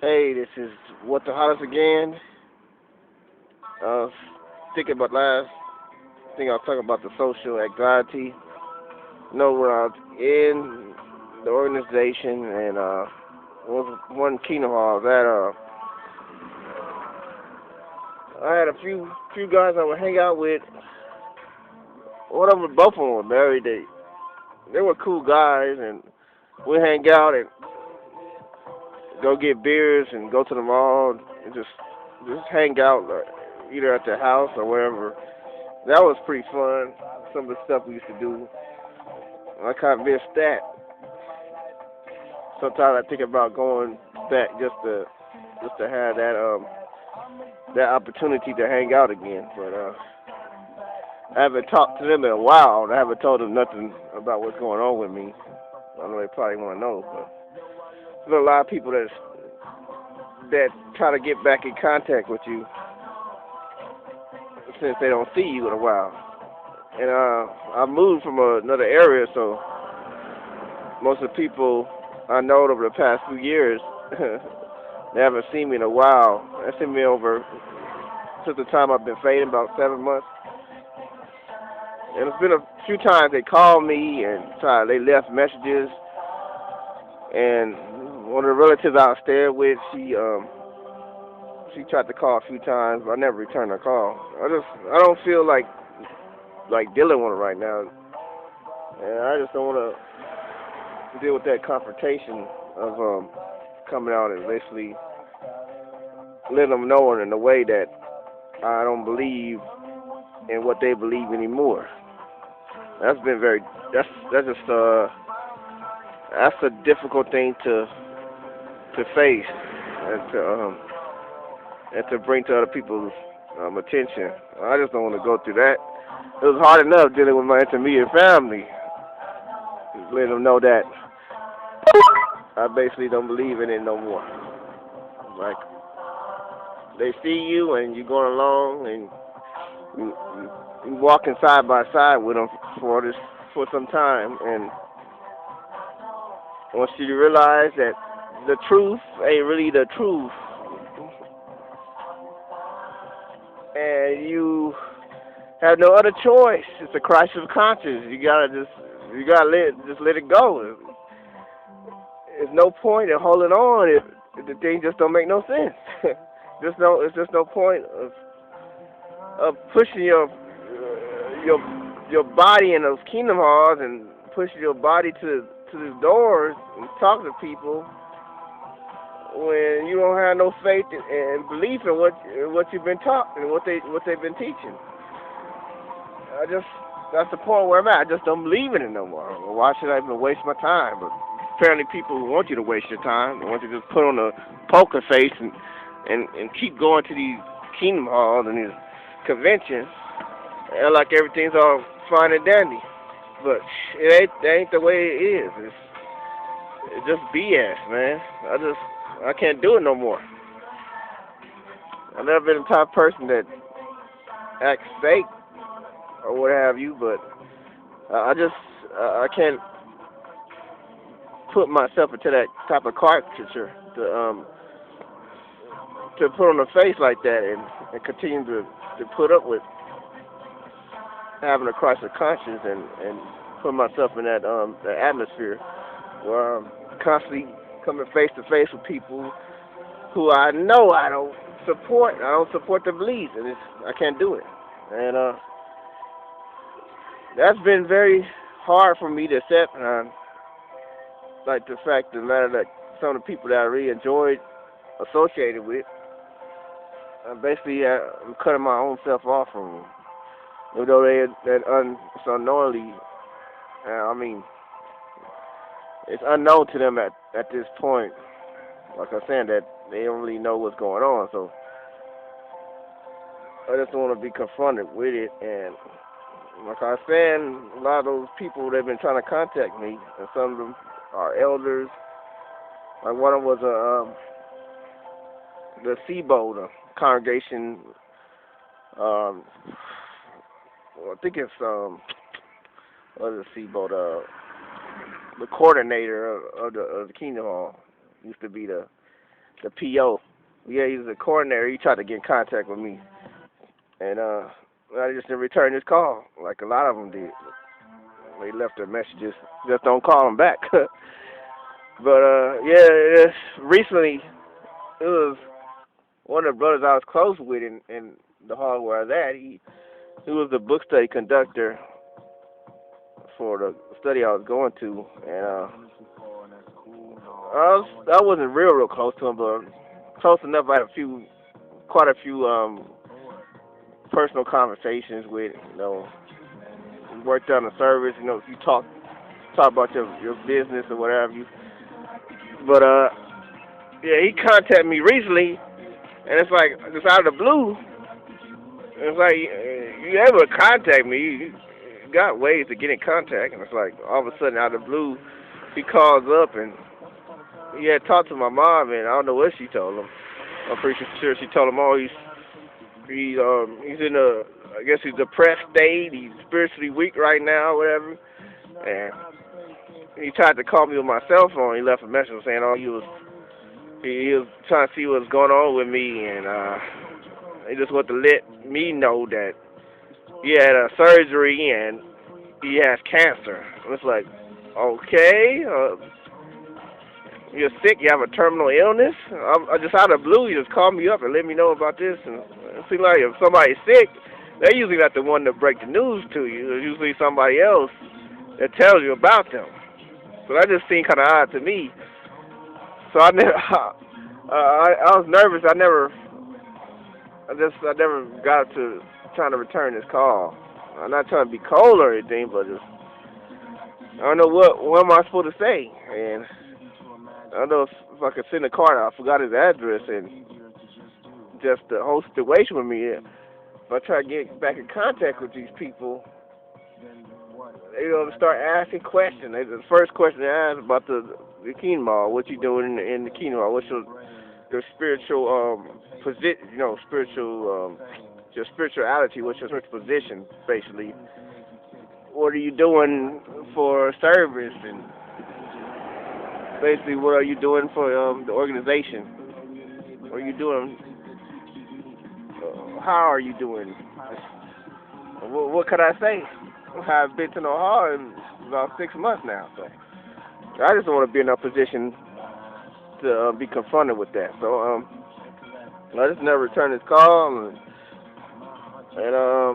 Hey, this is Whathehadas again. Uh, Thinking about last thing I was talking about the social anxiety. When I was in the organization and was one Kingdom Hall that I had a few guys I would hang out with. One of them, both of them were married. They were cool guys, and we hang out and go get beers and go to the mall and just hang out, either at their house or wherever. That was pretty fun. Some of the stuff we used to do. I kind of miss that. Sometimes I think about going back just to have that opportunity to hang out again. But I haven't talked to them in a while. And I haven't told them nothing about what's going on with me. I know they probably want to know, but there's a lot of people that try to get back in contact with you since they don't see you in a while. And I moved from another area, so most of the people I know over the past few years, they haven't seen me in a while. They've seen me over since the time I've been fading, about 7 months. And it's been a few times they called me and they left messages. And one of the relatives I was staying with, she tried to call a few times, but I never returned her call. I don't feel like dealing with it right now, and I just don't want to deal with that confrontation of coming out and basically letting them know in a way that I don't believe in what they believe anymore. That's been that's a difficult thing to face and to bring to other people's attention. I just don't want to go through that. It was hard enough dealing with my intermediate family, letting them know that I basically don't believe in it no more. Like, they see you and you're going along and you walking side by side with them for some time, and once you realize that the truth ain't really the truth, and you have no other choice. It's a crisis of conscience. You gotta let it go. There's no point in holding on if the thing just don't make no sense. It's just no point of pushing your body in those kingdom halls and pushing your body to the doors and talking to people when you don't have no faith and belief in what you've been taught and what they've been teaching. That's the point where I'm at. I just don't believe in it no more. Well, why should I even waste my time? But apparently people who want you to waste your time, they want you to just put on a poker face and keep going to these kingdom halls and these conventions and like everything's all fine and dandy. But that ain't the way it is. It's just BS, man. I can't do it no more. I've never been the type of person that acts fake or what have you, but I can't put myself into that type of caricature to put on a face like that and continue to put up with having a crisis of conscience and put myself in that atmosphere where I'm constantly coming face to face with people who I know I don't support. I don't support their beliefs, and I can't do it. And that's been very hard for me to accept. And like the fact of the matter that some of the people that I really enjoyed associated with, basically I'm cutting my own self off from them. Even though it's unknowingly, I mean, it's unknown to them at this point. Like I'm saying, that they don't really know what's going on. So I just don't want to be confronted with it. And like I was saying, a lot of those people they've been trying to contact me, and some of them are elders. Like one of them was the SIBO, the congregation. Well, I think it's what is the SIBO, the coordinator of the Kingdom Hall used to be the the PO. Yeah, he was a coroner. He tried to get in contact with me, and I just didn't return his call like a lot of them did. They left their messages. Just don't call them back. But yeah, recently it was one of the brothers I was close with in the hall where I was at. He was the book study conductor for the study I was going to, and I wasn't real close to him, but close enough. I had quite a few personal conversations with. We worked on the service. If you talk about your business or whatever. But yeah, he contacted me recently, and it's like just out of the blue. It's like you able to contact me. You got ways to get in contact, and it's like all of a sudden out of the blue, he calls up and he had talked to my mom, and I don't know what she told him. I'm pretty sure she told him, he's in I guess he's depressed state. He's spiritually weak right now, whatever. And he tried to call me with my cell phone. He left a message saying, he was trying to see what was going on with me, and he just wanted to let me know that he had a surgery and he has cancer. And it's like, okay, you're sick, you have a terminal illness. I just out of the blue, you just called me up and let me know about this. And it seems like if somebody's sick, they're usually not the one to break the news to you. It's usually somebody else that tells you about them. So that just seemed kind of odd to me. So I was nervous. I never got to trying to return this call. I'm not trying to be cold or anything, but just I don't know what am I supposed to say. And I don't know if I could send a card. I forgot his address and just the whole situation with me. If I try to get back in contact with these people, they start asking questions. The first question they ask about the quinoa. What you doing in the quinoa? What's your spiritual position? Your spirituality. What's your spiritual position? Basically, what are you doing for service? And basically, what are you doing for the organization? What are you doing? How are you doing? What could I say? I've been to no hall in about 6 months now, so I just don't want to be in a position to be confronted with that. So I just never returned his call, and I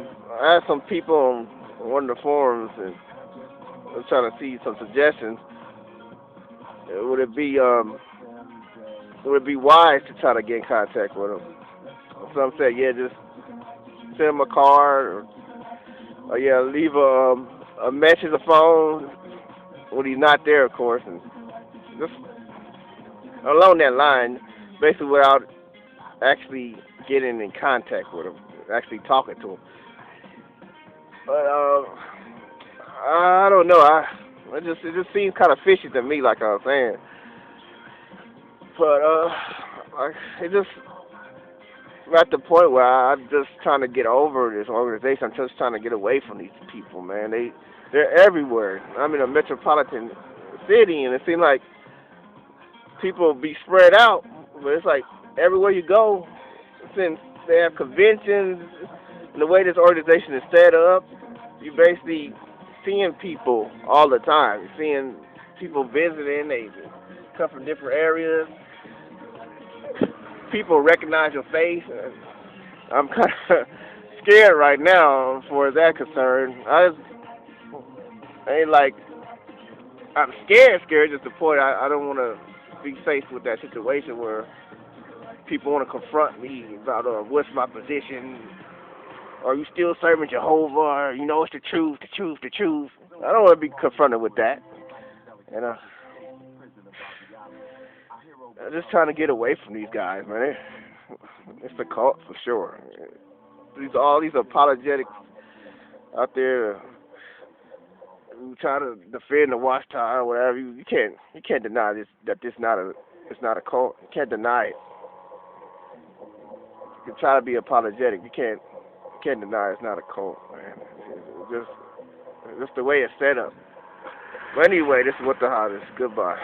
asked some people on one of the forums, and I was trying to see some suggestions. Would it be wise to try to get in contact with him? Some said, yeah, just send him a card, or yeah, leave a message, a phone when he's not there, of course, and just along that line, basically without actually getting in contact with him, actually talking to him. But I don't know. It just seems kind of fishy to me, like I was saying. But it just at the point where I'm just trying to get over this organization. I'm just trying to get away from these people, man. They're everywhere. I'm in a metropolitan city, and it seems like people be spread out, but it's like everywhere you go, since they have conventions and the way this organization is set up, you're basically seeing people all the time. You're seeing people visiting. They come from different areas. People recognize your face. I'm kind of scared right now as far as that concerned. I'm scared just to the point I don't want to be faced with that situation where people want to confront me about what's my position. Are you still serving Jehovah? Or, it's the truth, the truth, the truth. I don't want to be confronted with that. And I'm just trying to get away from these guys, man. It's a cult for sure. All these apologetics out there who try to defend the Watchtower or whatever. You can't deny this it's not a cult. You can't deny it. You can try to be apologetic. You can't deny it's not a cult, man. It's just the way it's set up. But anyway, this is Whathehadas. Goodbye.